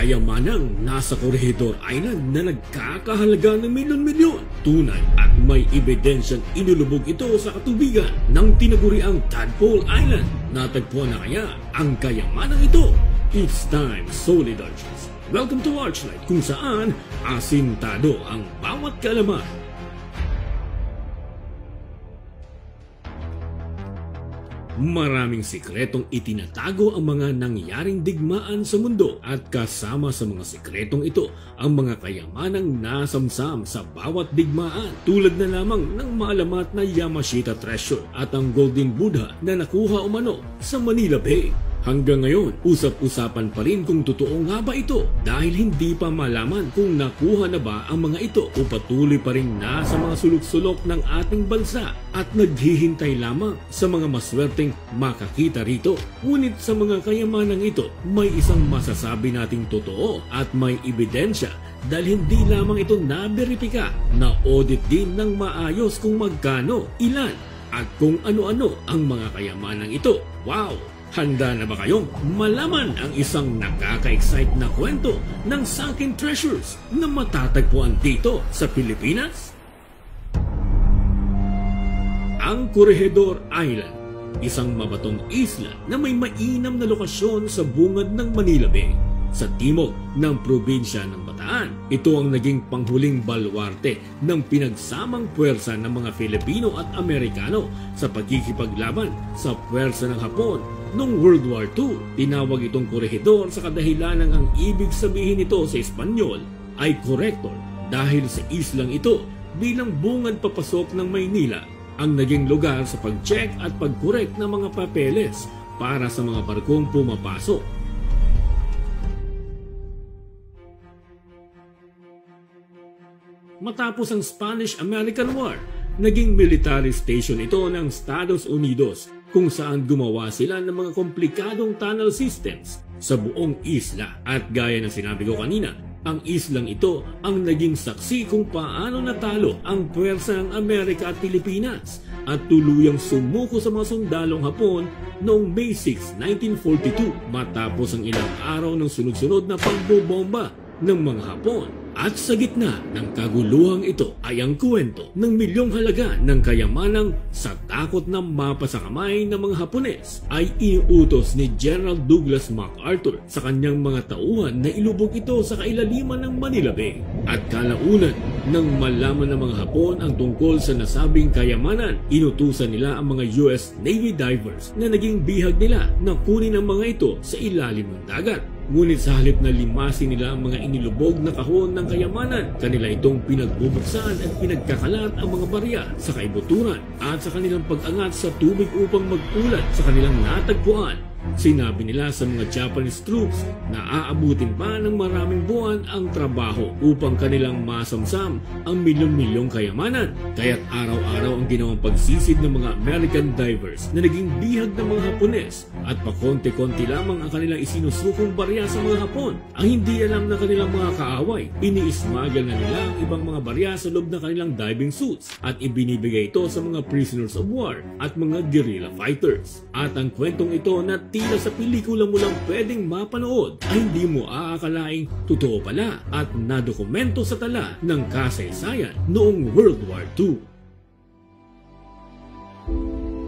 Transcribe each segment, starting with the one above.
kayamanang nasa Corregidor Island na nagkakahalaga ng milyon-milyon. Tunay at may ebidensyang inulubog ito sa katubigan ng tinaguriang Tadpole Island. Natagpuan na kaya ang kayamanang ito? It's time, solid archers. Welcome to Archlight, kung saan asintado ang bawat kaalaman. Maraming sikretong itinatago ang mga nangyaring digmaan sa mundo at kasama sa mga sikretong ito ang mga kayamanang nasamsam sa bawat digmaan, tulad na lamang ng maalamat na Yamashita Treasure at ang Golden Buddha na nakuha umano sa Manila Bay. Hanggang ngayon, usap-usapan pa rin kung totoo nga ba ito dahil hindi pa malaman kung nakuha na ba ang mga ito o patuloy pa rin nasa mga sulok-sulok ng ating bansa at naghihintay lamang sa mga maswerteng makakita rito. Ngunit sa mga kayamanang ito, may isang masasabi nating totoo at may ebidensya dahil hindi lamang ito na-verifika, na-audit din ng maayos kung magkano, ilan at kung ano-ano ang mga kayamanang ito. Wow! Handa na ba kayong malaman ang isang nakaka-excite na kwento ng sunken treasures na matatagpuan dito sa Pilipinas? Ang Corregidor Island, isang mabatong isla na may mainam na lokasyon sa bungad ng Manila Bay, sa timog ng probinsya ng Bataan. Ito ang naging panghuling baluarte ng pinagsamang puwersa ng mga Filipino at Amerikano sa pagkikipaglaban sa puwersa ng Hapon noong World War II. Tinawag itong Corregidor sa kadahilanang ang ibig sabihin nito sa Espanyol ay Corrector dahil sa islang ito bilang bungad papasok ng Maynila ang naging lugar sa pag-check at pag-correct ng mga papeles para sa mga barkong pumapasok. Matapos ang Spanish-American War, naging military station ito ng Estados Unidos kung saan gumawa sila ng mga komplikadong tunnel systems sa buong isla. At gaya ng sinabi ko kanina, ang islang ito ang naging saksi kung paano natalo ang puwersa ng Amerika at Pilipinas at tuluyang sumuko sa mga sundalong Hapon noong May 6, 1942 matapos ang ilang araw ng sunod-sunod na pagbobomba ng mga Hapon. At sa gitna ng kaguluhang ito ay ang kwento ng milyong halaga ng kayamanang sa takot na mapa sa kamay ng mga Hapones ay iutos ni General Douglas MacArthur sa kanyang mga tauhan na ilubog ito sa kailaliman ng Manila Bay. At kalaunan nang malaman ng mga Hapon ang tungkol sa nasabing kayamanan, inutusan nila ang mga US Navy divers na naging bihag nila na kunin ang mga ito sa ilalim ng dagat. Ngunit sa halip na limasin nila ang mga inilubog na kahon ng kayamanan, kanila itong pinagbubuksan at pinagkakalat ang mga barya sa kaibuturan at sa kanilang pag-angat sa tubig upang magkulat sa kanilang natagpuan. Sinabi nila sa mga Japanese troops na aabutin pa ng maraming buwan ang trabaho upang kanilang masamsam ang milyong-milyong kayamanan. Kaya't araw-araw ang ginawang pagsisid ng mga American divers na naging bihag ng mga Hapones at pakonti-konti lamang ang kanilang isinusukong barya sa mga Hapon. Ang hindi alam ng kanilang mga kaaway, ini-smuggle na nila ang ibang mga barya sa loob ng kanilang diving suits at ibinibigay ito sa mga prisoners of war at mga guerrilla fighters. At ang kwentong ito na tila sa pelikula mo lang pwedeng mapanood ay hindi mo aakalaing totoo pala at nadokumento sa tala ng kasaysayan noong World War II.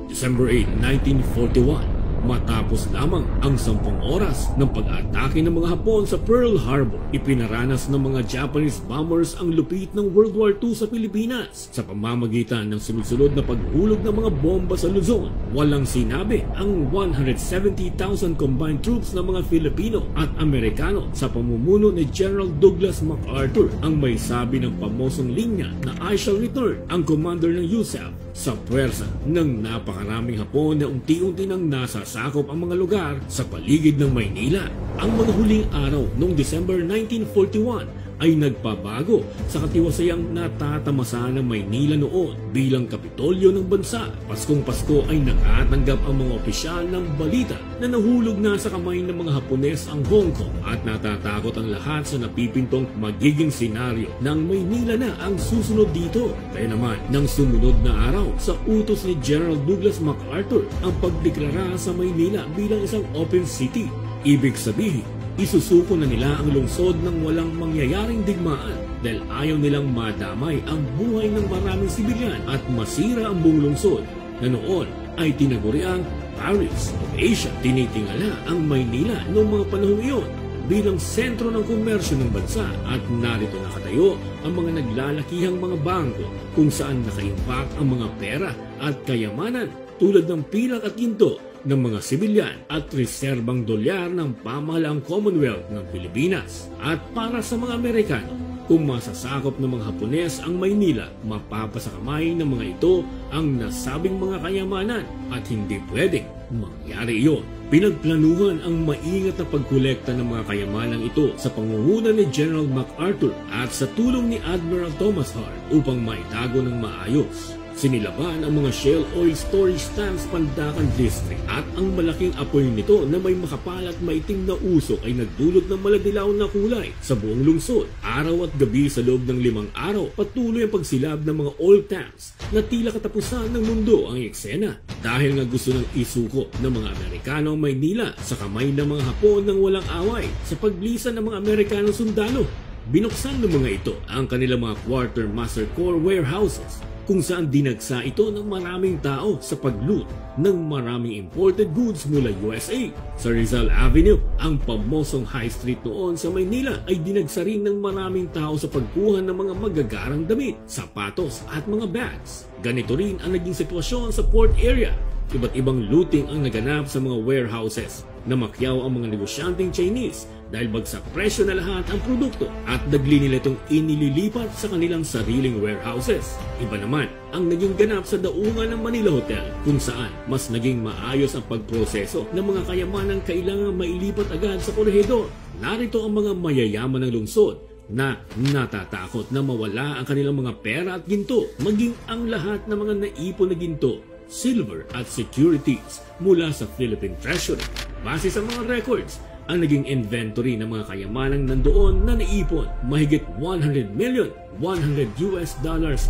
December 8, 1941, matapos lamang ang 10 oras ng pag-atake ng mga Hapon sa Pearl Harbor, ipinaranas ng mga Japanese bombers ang lupit ng World War II sa Pilipinas sa pamamagitan ng sunod-sunod na paghulog ng mga bomba sa Luzon. Walang sinabi ang 170,000 combined troops ng mga Filipino at Amerikano sa pamumuno ni General Douglas MacArthur ang may sabi ng pamosong linya na I shall return, ang commander ng USAF sa puwersa ng napakaraming Hapon na unti-unti nang nasasakop ang mga lugar sa paligid ng Maynila. Ang mga huling araw noong December 1941 ay nagpabago sa katiwasayang natatamasa ng Maynila noon bilang kapitolyo ng bansa. Paskong Pasko ay nakatanggap ang mga opisyal ng balita na nahulog na sa kamay ng mga Hapones ang Hong Kong at natatakot ang lahat sa napipintong magiging senaryo ng Maynila na ang susunod dito. Kaya naman, nang sumunod na araw sa utos ni General Douglas MacArthur ang pagdeklara sa Maynila bilang isang open city. Ibig sabihin, isusuko na nila ang lungsod ng walang mangyayaring digmaan dahil ayaw nilang madamay ang buhay ng maraming sibilyan at masira ang buong lungsod na noon ay tinaguriang Paris of Asia. Tinitingala ang Maynila noong mga panahong iyon bilang sentro ng komersyo ng bansa at narito nakatayo ang mga naglalakihang mga bangko kung saan nakaimbak ang mga pera at kayamanan tulad ng pilak at ginto ng mga sibilyan at reserbang dolyar ng pamahalaang Commonwealth ng Pilipinas. At para sa mga Amerikano, kung masasakop ng mga Hapones ang Maynila, mapapasakamay ng mga ito ang nasabing mga kayamanan at hindi pwedeng mangyari iyon. Pinagplanuhan ang maingat na pagkolekta ng mga kayamanang ito sa pangunguna ni General MacArthur at sa tulong ni Admiral Thomas Hart upang maitago ng maayos. Sinilaban ang mga shale oil storage tanks Pandacan District at ang malaking apoy nito na may makapal at maitim na usok ay nagdulot ng maladilaw na kulay sa buong lungsod. Araw at gabi sa loob ng 5 araw, patuloy ang pagsilab ng mga oil tanks na tila katapusan ng mundo ang eksena. Dahil nga gusto ng isuko ng mga Amerikano ang Maynila sa kamay ng mga Hapon ng walang away sa paglisan ng mga Amerikanong sundalo. Binuksan ng mga ito ang kanilang mga quartermaster corps warehouses kung saan dinagsa ito ng maraming tao sa pag-loot ng maraming imported goods mula USA. Sa Rizal Avenue, ang pamosong high street noon sa Maynila ay dinagsa rin ng maraming tao sa pagkuha ng mga magagarang damit, sapatos at mga bags. Ganito rin ang naging sitwasyon sa port area. Iba't ibang looting ang naganap sa mga warehouses. Namakyaw ang mga negosyanteng Chinese dahil bagsak presyo na lahat ang produkto at dagli nila itong inililipat sa kanilang sariling warehouses. Iba naman ang naging ganap sa daungan ng Manila Hotel kung saan mas naging maayos ang pagproseso ng mga kayamanang kailangang mailipat agad sa korehedor. Narito ang mga mayayaman ng lungsod na natatakot na mawala ang kanilang mga pera at ginto, maging ang lahat ng mga naipon na ginto, silver at securities mula sa Philippine Treasury. Base sa mga records, ang naging inventory ng mga kayamanang nandoon na naipon, mahigit 100 million $100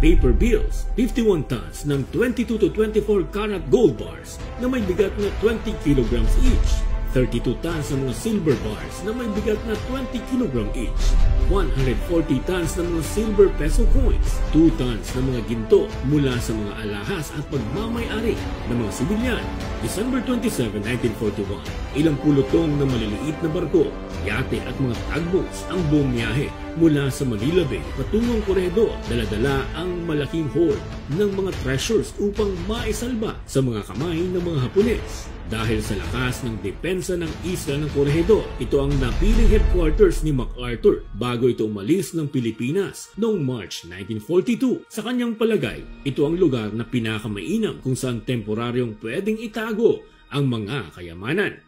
paper bills, 51 tons ng 22 to 24 karat gold bars na may bigat na 20 kilograms each, 32 tons ng mga silver bars na may bigat na 20 kg each, 140 tons ng mga silver peso coins, 2 tons ng mga ginto mula sa mga alahas at pagmamay-ari ng mga sibilyan. December 27, 1941, ilang pulutong na maliliit na barko, yate at mga tugboats ang bumiyahe mula sa Manila Bay patungong Corregidor. Dala-dala ang malaking hoard ng mga treasures upang maisalba sa mga kamay ng mga Hapones. Dahil sa lakas ng depensa ng isla ng Corregidor, ito ang napiling headquarters ni MacArthur bago ito umalis ng Pilipinas noong March 1942. Sa kanyang palagay, ito ang lugar na pinakamainam kung saan temporaryong pwedeng itago ang mga kayamanan.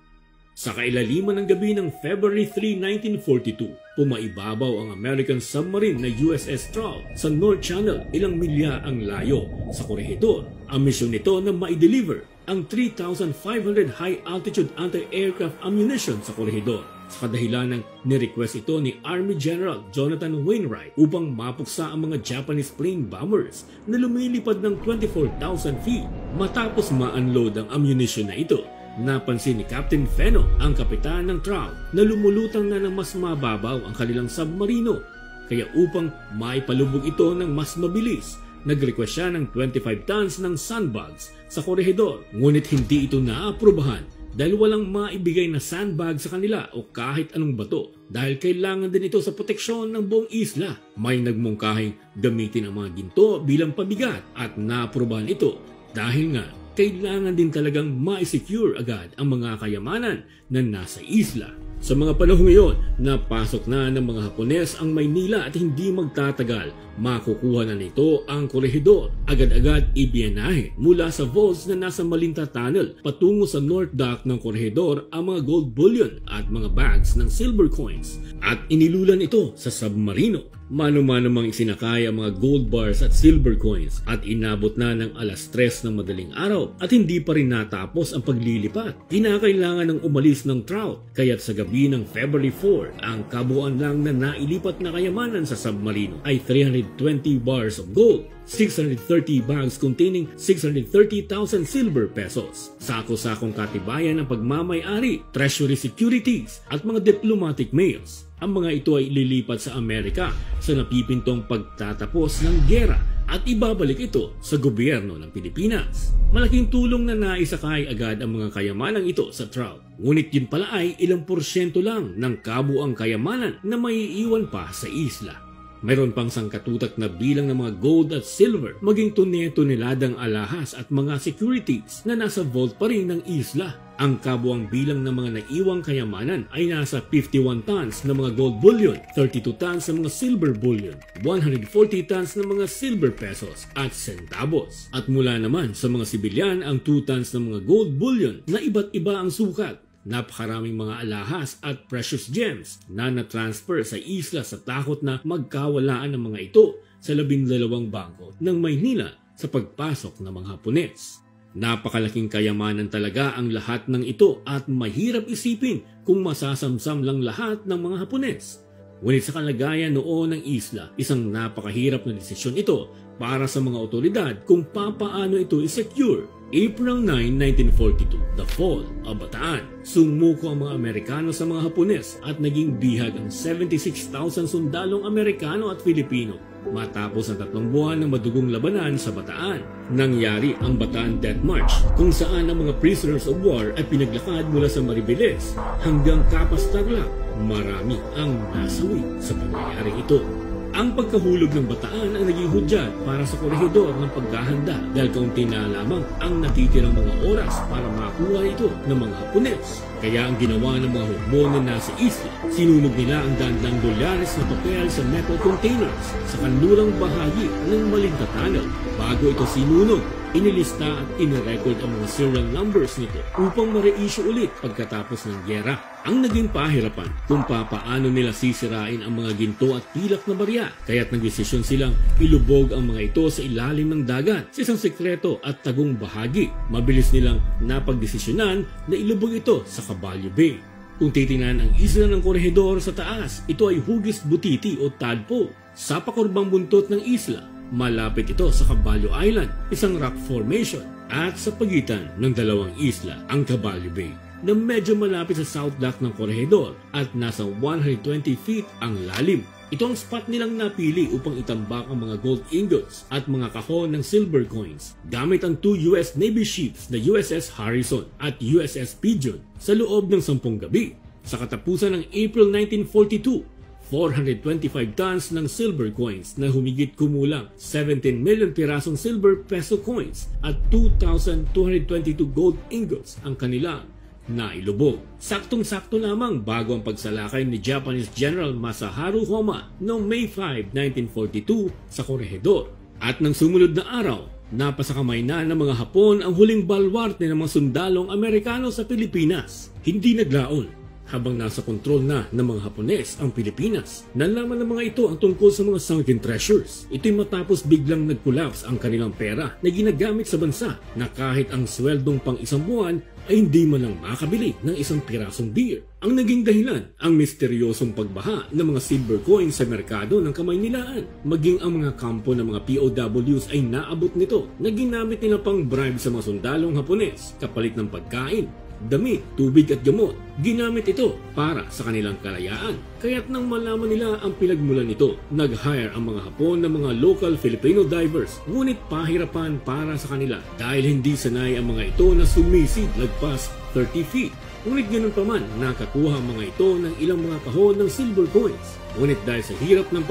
Sa kailaliman ng gabi ng February 3, 1942, pumaibabaw ang American submarine na USS Stroud sa North Channel, ilang milya ang layo sa Corregidor. Ang misyon nito na ma-deliver ang 3,500 high-altitude anti-aircraft ammunition sa Corregidor. Sa kadahilan ng nirequest ito ni Army General Jonathan Wainwright upang mapuksa ang mga Japanese plane bombers na lumilipad ng 24,000 feet. Matapos ma-unload ang ammunition na ito, napansin ni Captain Feno, ang kapitan ng Stroud, na lumulutang na ng mas mababaw ang kanilang submarino. Kaya upang maipalubog ito ng mas mabilis, nag-request siya ng 25 tons ng sandbags sa Corregidor. Ngunit hindi ito naaprubahan dahil walang maibigay na sandbag sa kanila o kahit anong bato dahil kailangan din ito sa proteksyon ng buong isla. May nagmungkahing gamitin ang mga ginto bilang pabigat at naaprubahan ito dahil nga kailangan din talagang ma-secure agad ang mga kayamanan na nasa isla. Sa mga panahong iyon, napasok na ng mga Hapones ang Maynila at hindi magtatagal, makukuha na nito ang Corregidor. Agad-agad ibiyahe mula sa vaults na nasa Malinta Tunnel patungo sa North Dock ng Corregidor ang mga gold bullion at mga bags ng silver coins at inilulan ito sa submarino. Mano-mano mang isinakay ang mga gold bars at silver coins at inabot na ng 3:00 ng madaling araw at hindi pa rin natapos ang paglilipat. Kinakailangan ng umalis ng Trout kaya't sa gabi ng February 4, ang kabuuan lang na nailipat na kayamanan sa submarino ay 320 bars of gold, 630 bags containing 630,000 silver pesos, sako-sakong katibayan ng pagmamay-ari, treasury securities at mga diplomatic mails. Ang mga ito ay ililipat sa Amerika sa napipintong pagtatapos ng giyera at ibabalik ito sa gobyerno ng Pilipinas. Malaking tulong na naisakay agad ang mga kayamanang ito sa Trout. Ngunit yun pala ay ilang porsyento lang ng kabuang kayamanan na maiiwan pa sa isla. Mayroon pang sangkatutak na bilang ng mga gold at silver, maging tonel-toneladang alahas at mga securities na nasa vault pa rin ng isla. Ang kabuang bilang ng mga naiwang kayamanan ay nasa 51 tons ng mga gold bullion, 32 tons ng mga silver bullion, 140 tons ng mga silver pesos at centavos. At mula naman sa mga sibilyan ang 2 tons ng mga gold bullion na iba't iba ang sukat. Napakaraming mga alahas at precious gems na na-transfer sa isla sa takot na magkawalaan ng mga ito sa 12 bangko ng Maynila sa pagpasok ng mga Hapones. Napakalaking kayamanan talaga ang lahat ng ito at mahirap isipin kung masasamsam lang lahat ng mga Hapones. Ngunit sa kalagayan noon ng isla, isang napakahirap na desisyon ito para sa mga otoridad kung papaano ito i-secure. April 9, 1942, the fall of Bataan. Sumuko ang mga Amerikano sa mga Hapones at naging bihag ang 76,000 sundalong Amerikano at Filipino matapos ang 3 buwan ng madugong labanan sa Bataan. Nangyari ang Bataan Death March kung saan ang mga prisoners of war ay pinaglakad mula sa Maribeles hanggang Capas Tarlac. Marami ang nasawi sa pangyayaring ito. Ang pagkahulog ng Bataan ang naging hudyat para sa korehidor ng paghahanda dahil kaunti na lamang ang natitirang mga oras para makuha ito ng mga Hapones. Kaya ang ginawa ng mga hukbo na nasa isla, sinunog nila ang $100 na papel sa metal containers sa kanlurang bahagi ng Maligta Tunnel. Bago ito sinunog, inilista at inirecord ang mga serial numbers nito upang ma-reissue ulit pagkatapos ng gyera. Ang naging pahirapan kung papaano nila sisirain ang mga ginto at pilak na barya, kaya't nagdesisyon silang ilubog ang mga ito sa ilalim ng dagat sa isang sekreto at tagong bahagi. Mabilis nilang napagdesisyonan na ilubog ito sa Caballo Bay. Kung titingnan ang isla ng Corregidor sa taas, ito ay hugis butiti o tadpole. Sa pakurbang buntot ng isla, malapit ito sa Caballo Island, isang rock formation, at sa pagitan ng dalawang isla, ang Caballo Bay, na medyo malapit sa South Dock ng Corregidor at nasa 120 feet ang lalim. Ito ang spot nilang napili upang itambak ang mga gold ingots at mga kahon ng silver coins gamit ang 2 US Navy ships na USS Harrison at USS Pigeon sa loob ng 10 gabi. Sa katapusan ng April 1942, 425 tons ng silver coins na humigit kumulang 17 million pirasong silver peso coins at 2,222 gold ingots ang kanilang nailubog. Saktong-sakto lamang bago ang pagsalakay ni Japanese General Masaharu Homma noong May 5, 1942 sa Corregidor. At ng sumunod na araw, napasakamay na ng mga Hapon ang huling balwarte ng mga sundalong Amerikano sa Pilipinas. Hindi naglaon habang nasa kontrol na ng mga Hapones ang Pilipinas. Nalaman ng mga ito ang tungkol sa mga sunken treasures. Ito'y matapos biglang nag-collapse ang kanilang pera na ginagamit sa bansa na kahit ang sweldong pang isang buwan ay hindi man lang makabili ng isang pirasong beer. Ang naging dahilan, ang misteryosong pagbaha ng mga silver coins sa merkado ng Kamaynilaan. Maging ang mga kampo ng mga POWs ay naabot nito na ginamit nila pang bribe sa mga sundalong Hapones kapalit ng pagkain, damit, tubig at gamot. Ginamit ito para sa kanilang kalayaan. Kaya't nang malaman nila ang pinagmulan nito, nag-hire ang mga Hapon ng mga local Filipino divers. Ngunit pahirapan para sa kanila dahil hindi sanay ang mga ito na sumisid lagpas 30 feet. Ngunit ganun pa man, nakakuha ang mga ito ng ilang mga kahon ng silver coins. Ngunit dahil sa hirap ng